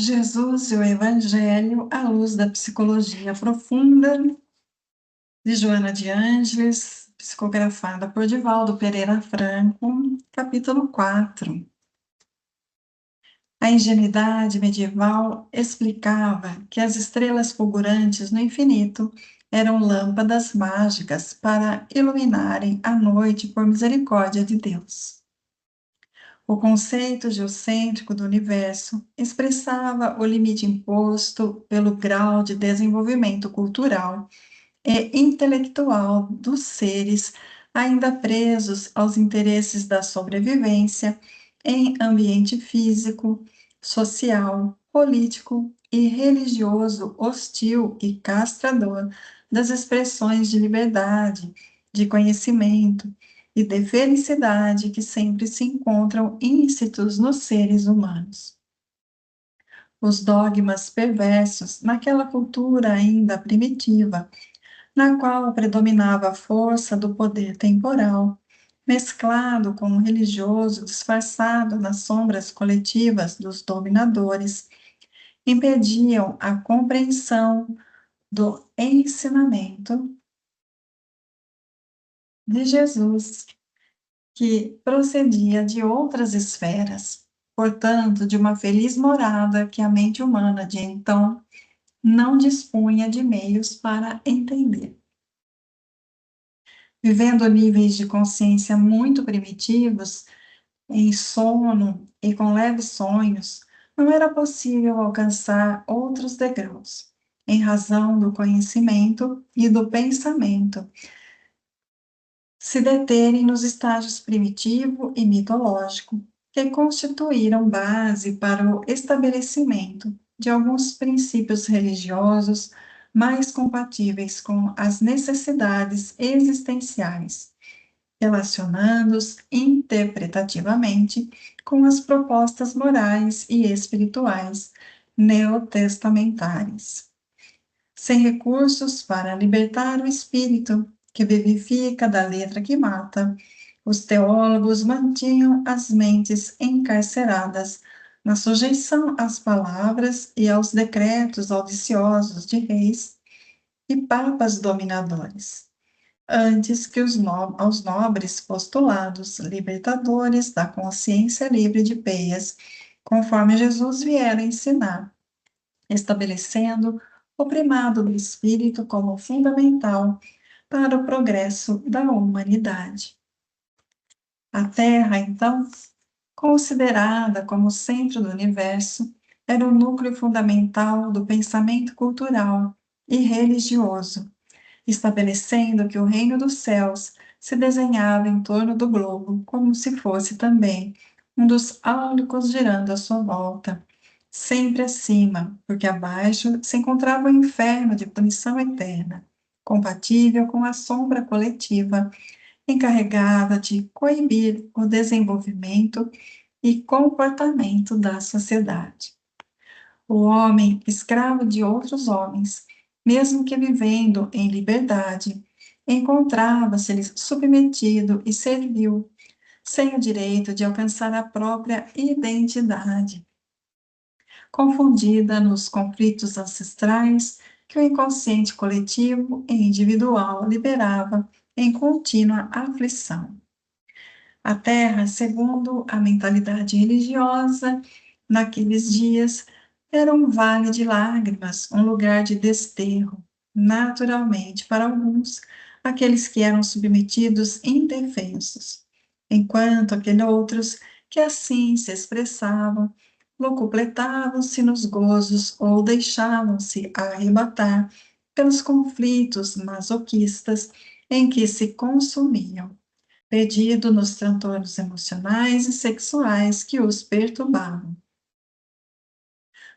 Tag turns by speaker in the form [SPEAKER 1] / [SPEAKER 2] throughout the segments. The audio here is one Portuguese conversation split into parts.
[SPEAKER 1] Jesus e o Evangelho à luz da psicologia profunda, de Joana de Ângeles, psicografada por Divaldo Pereira Franco, capítulo 4. A ingenuidade medieval explicava que as estrelas fulgurantes no infinito eram lâmpadas mágicas para iluminarem a noite por misericórdia de Deus. O conceito geocêntrico do universo expressava o limite imposto pelo grau de desenvolvimento cultural e intelectual dos seres ainda presos aos interesses da sobrevivência em ambiente físico, social, político e religioso hostil e castrador das expressões de liberdade, de conhecimento e de felicidade que sempre se encontram íncitos nos seres humanos. Os dogmas perversos naquela cultura ainda primitiva, na qual predominava a força do poder temporal, mesclado com o religioso disfarçado nas sombras coletivas dos dominadores, impediam a compreensão do ensinamento de Jesus, que procedia de outras esferas, portanto, de uma feliz morada que a mente humana de então não dispunha de meios para entender. Vivendo níveis de consciência muito primitivos, em sono e com leves sonhos, não era possível alcançar outros degraus, em razão do conhecimento e do pensamento, se deterem nos estágios primitivo e mitológico, que constituíram base para o estabelecimento de alguns princípios religiosos mais compatíveis com as necessidades existenciais, relacionando-os interpretativamente com as propostas morais e espirituais neotestamentárias. Sem recursos para libertar o espírito, que vivifica da letra que mata, os teólogos mantinham as mentes encarceradas na sujeição às palavras e aos decretos audiciosos de reis e papas dominadores, antes que aos nobres postulados libertadores da consciência livre de peias, conforme Jesus viera ensinar, estabelecendo o primado do espírito como fundamental para o progresso da humanidade. A Terra, então, considerada como centro do universo, era o núcleo fundamental do pensamento cultural e religioso, estabelecendo que o reino dos céus se desenhava em torno do globo, como se fosse também um dos áulicos girando à sua volta, sempre acima, porque abaixo se encontrava o inferno de punição eterna, compatível com a sombra coletiva, encarregada de coibir o desenvolvimento e comportamento da sociedade. O homem, escravo de outros homens, mesmo que vivendo em liberdade, encontrava-se-lhe submetido e servil, sem o direito de alcançar a própria identidade, confundida nos conflitos ancestrais que o inconsciente coletivo e individual liberava em contínua aflição. A Terra, segundo a mentalidade religiosa, naqueles dias, era um vale de lágrimas, um lugar de desterro, naturalmente, para alguns, aqueles que eram submetidos indefensos, enquanto aqueles outros que assim se expressavam, locupletavam-se nos gozos ou deixavam-se arrebatar pelos conflitos masoquistas em que se consumiam, perdido nos transtornos emocionais e sexuais que os perturbavam.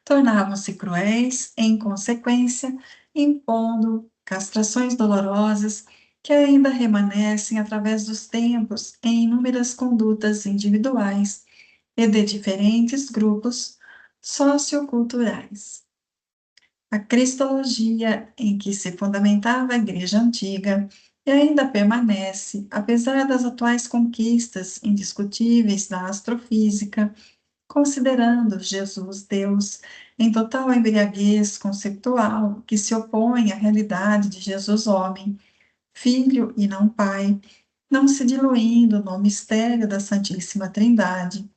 [SPEAKER 1] Tornavam-se cruéis, em consequência, impondo castrações dolorosas que ainda remanescem através dos tempos em inúmeras condutas individuais e de diferentes grupos socioculturais. A cristologia em que se fundamentava a Igreja Antiga e ainda permanece, apesar das atuais conquistas indiscutíveis da astrofísica, considerando Jesus Deus em total embriaguez conceitual que se opõe à realidade de Jesus homem, Filho e não Pai, não se diluindo no mistério da Santíssima Trindade,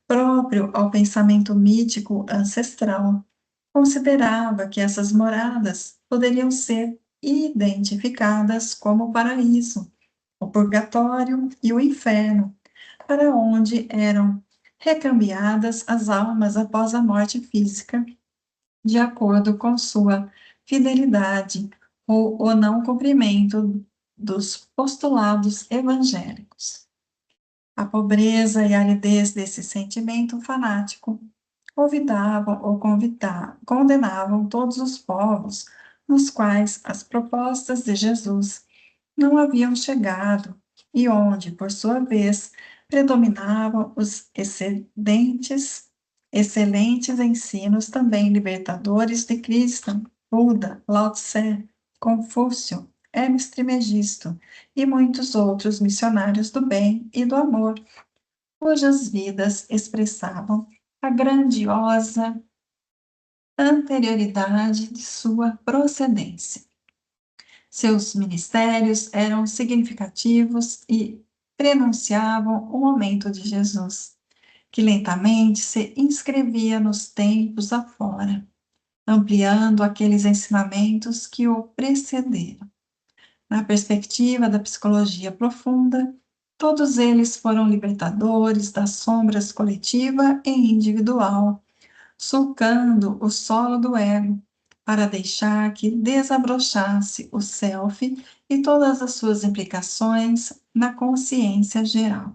[SPEAKER 1] próprio ao pensamento mítico ancestral, considerava que essas moradas poderiam ser identificadas como o paraíso, o purgatório e o inferno, para onde eram recambiadas as almas após a morte física, de acordo com sua fidelidade ou o não cumprimento dos postulados evangélicos. A pobreza e a aridez desse sentimento fanático convidavam ou condenavam todos os povos nos quais as propostas de Jesus não haviam chegado e onde, por sua vez, predominavam os excelentes ensinos também libertadores de Cristo, Buda, Lao Tse, Confúcio, Hermes Trismegisto e muitos outros missionários do bem e do amor, cujas vidas expressavam a grandiosa anterioridade de sua procedência. Seus ministérios eram significativos e prenunciavam o momento de Jesus, que lentamente se inscrevia nos tempos afora, ampliando aqueles ensinamentos que o precederam. Na perspectiva da psicologia profunda, todos eles foram libertadores das sombras coletiva e individual, sulcando o solo do ego, para deixar que desabrochasse o self e todas as suas implicações na consciência geral.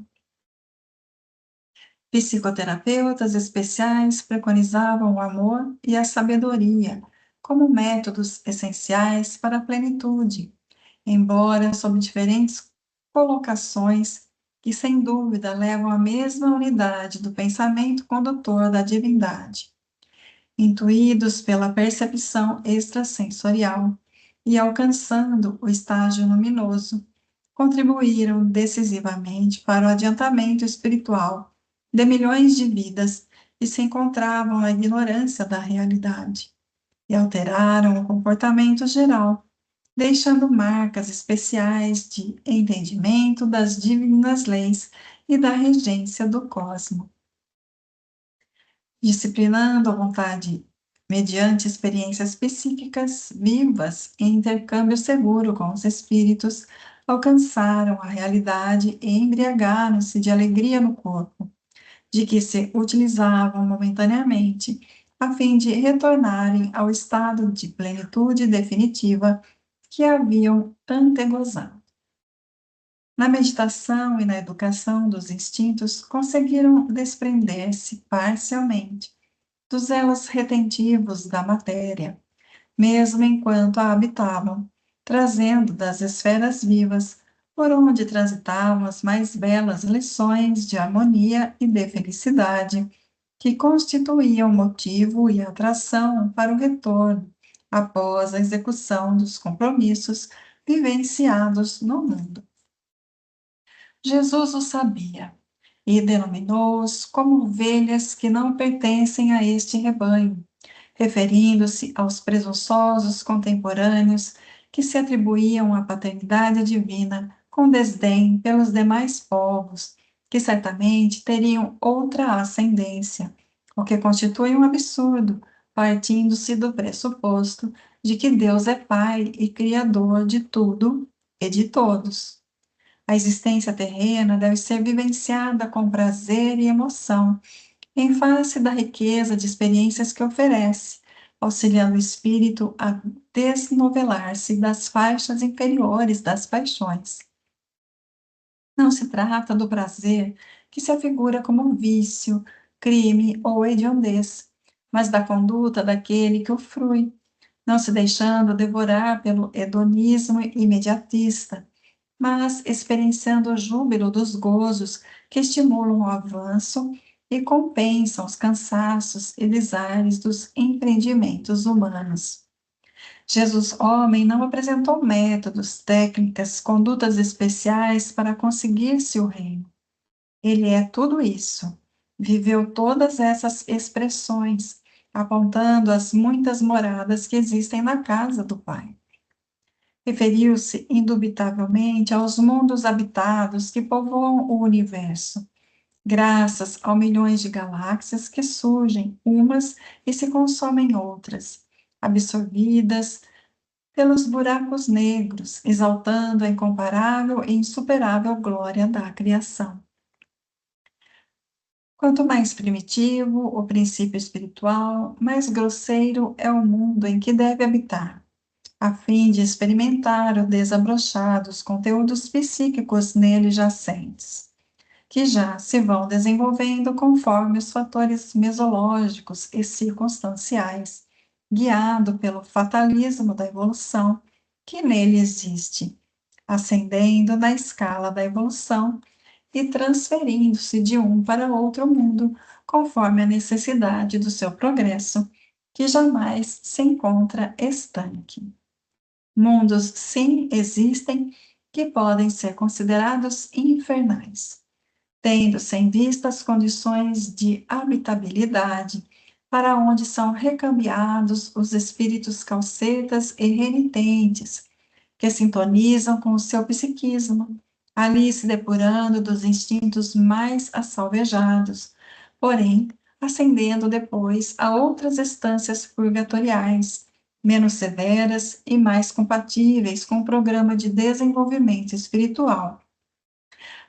[SPEAKER 1] Psicoterapeutas especiais preconizavam o amor e a sabedoria como métodos essenciais para a plenitude, embora sob diferentes colocações que, sem dúvida, levam à mesma unidade do pensamento condutor da divindade. Intuídos pela percepção extrasensorial e alcançando o estágio luminoso, contribuíram decisivamente para o adiantamento espiritual de milhões de vidas que se encontravam na ignorância da realidade e alteraram o comportamento geral, deixando marcas especiais de entendimento das divinas leis e da regência do cosmos. Disciplinando a vontade mediante experiências psíquicas vivas e intercâmbio seguro com os espíritos, alcançaram a realidade e embriagaram-se de alegria no corpo, de que se utilizavam momentaneamente, a fim de retornarem ao estado de plenitude definitiva que haviam antegozado. Na meditação e na educação dos instintos, conseguiram desprender-se parcialmente dos elos retentivos da matéria, mesmo enquanto a habitavam, trazendo das esferas vivas, por onde transitavam as mais belas lições de harmonia e de felicidade, que constituíam motivo e atração para o retorno, após a execução dos compromissos vivenciados no mundo. Jesus o sabia e denominou-os como ovelhas que não pertencem a este rebanho, referindo-se aos presunçosos contemporâneos que se atribuíam a paternidade divina com desdém pelos demais povos, que certamente teriam outra ascendência, o que constitui um absurdo, partindo-se do pressuposto de que Deus é Pai e Criador de tudo e de todos. A existência terrena deve ser vivenciada com prazer e emoção, em face da riqueza de experiências que oferece, auxiliando o espírito a desnovelar-se das faixas inferiores das paixões. Não se trata do prazer que se afigura como vício, crime ou hediondez, mas da conduta daquele que o frui, não se deixando devorar pelo hedonismo imediatista, mas experienciando o júbilo dos gozos que estimulam o avanço e compensam os cansaços e desaires dos empreendimentos humanos. Jesus, homem, não apresentou métodos, técnicas, condutas especiais para conseguir-se o reino. Ele é tudo isso. Viveu todas essas expressões, apontando as muitas moradas que existem na casa do Pai. Referiu-se, indubitavelmente, aos mundos habitados que povoam o universo, graças aos milhões de galáxias que surgem umas e se consomem outras, absorvidas pelos buracos negros, exaltando a incomparável e insuperável glória da criação. Quanto mais primitivo o princípio espiritual, mais grosseiro é o mundo em que deve habitar, a fim de experimentar o desabrochar dos conteúdos psíquicos nele jacentes, que já se vão desenvolvendo conforme os fatores mesológicos e circunstanciais, guiado pelo fatalismo da evolução que nele existe, ascendendo na escala da evolução e transferindo-se de um para outro mundo, conforme a necessidade do seu progresso, que jamais se encontra estanque. Mundos, sim, existem, que podem ser considerados infernais, tendo-se em vista as condições de habitabilidade, para onde são recambiados os espíritos calcetas e renitentes, que sintonizam com o seu psiquismo, ali se depurando dos instintos mais assalvejados, porém, ascendendo depois a outras estâncias purgatoriais, menos severas e mais compatíveis com o programa de desenvolvimento espiritual,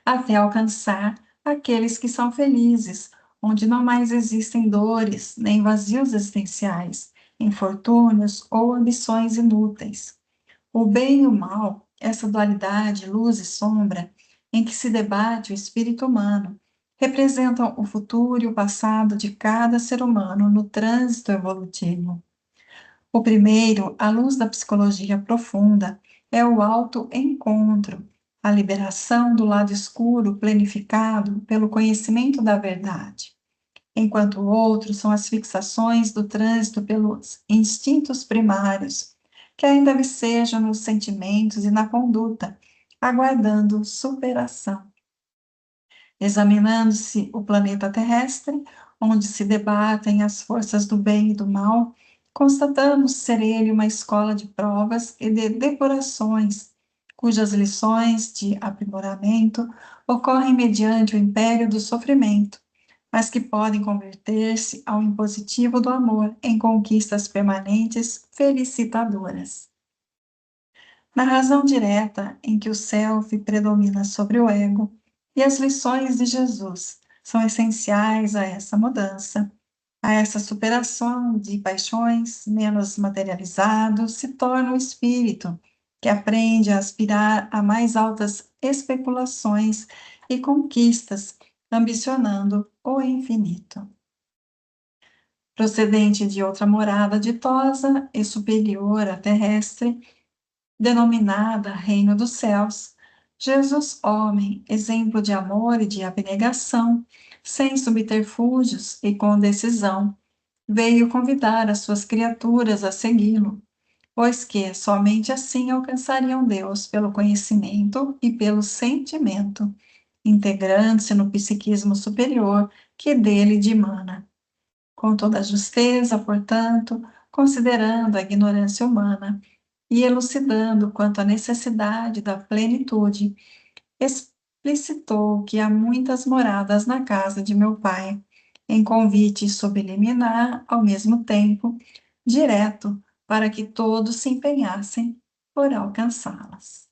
[SPEAKER 1] até alcançar aqueles que são felizes, onde não mais existem dores, nem vazios existenciais, infortúnios ou ambições inúteis. O bem e o mal, essa dualidade, luz e sombra, em que se debate o espírito humano, representam o futuro e o passado de cada ser humano no trânsito evolutivo. O primeiro, à luz da psicologia profunda, é o auto-encontro, a liberação do lado escuro planificado pelo conhecimento da verdade, enquanto o outro são as fixações do trânsito pelos instintos primários, que ainda vicejam nos sentimentos e na conduta, aguardando superação. Examinando-se o planeta terrestre, onde se debatem as forças do bem e do mal, constatamos ser ele uma escola de provas e de depurações, cujas lições de aprimoramento ocorrem mediante o império do sofrimento, mas que podem converter-se ao impositivo do amor em conquistas permanentes felicitadoras. Na razão direta em que o self predomina sobre o ego, e as lições de Jesus são essenciais a essa mudança, a essa superação de paixões menos materializados, se torna o espírito que aprende a aspirar a mais altas especulações e conquistas, ambicionando o infinito. Procedente de outra morada ditosa e superior à terrestre, denominada Reino dos Céus, Jesus, homem, exemplo de amor e de abnegação, sem subterfúgios e com decisão, veio convidar as suas criaturas a segui-lo, pois que somente assim alcançariam Deus pelo conhecimento e pelo sentimento, integrando-se no psiquismo superior que dele dimana. Com toda a justeza, portanto, considerando a ignorância humana, e elucidando quanto à necessidade da plenitude, explicitou que há muitas moradas na casa de meu pai, em convite subliminar, ao mesmo tempo, direto, para que todos se empenhassem por alcançá-las.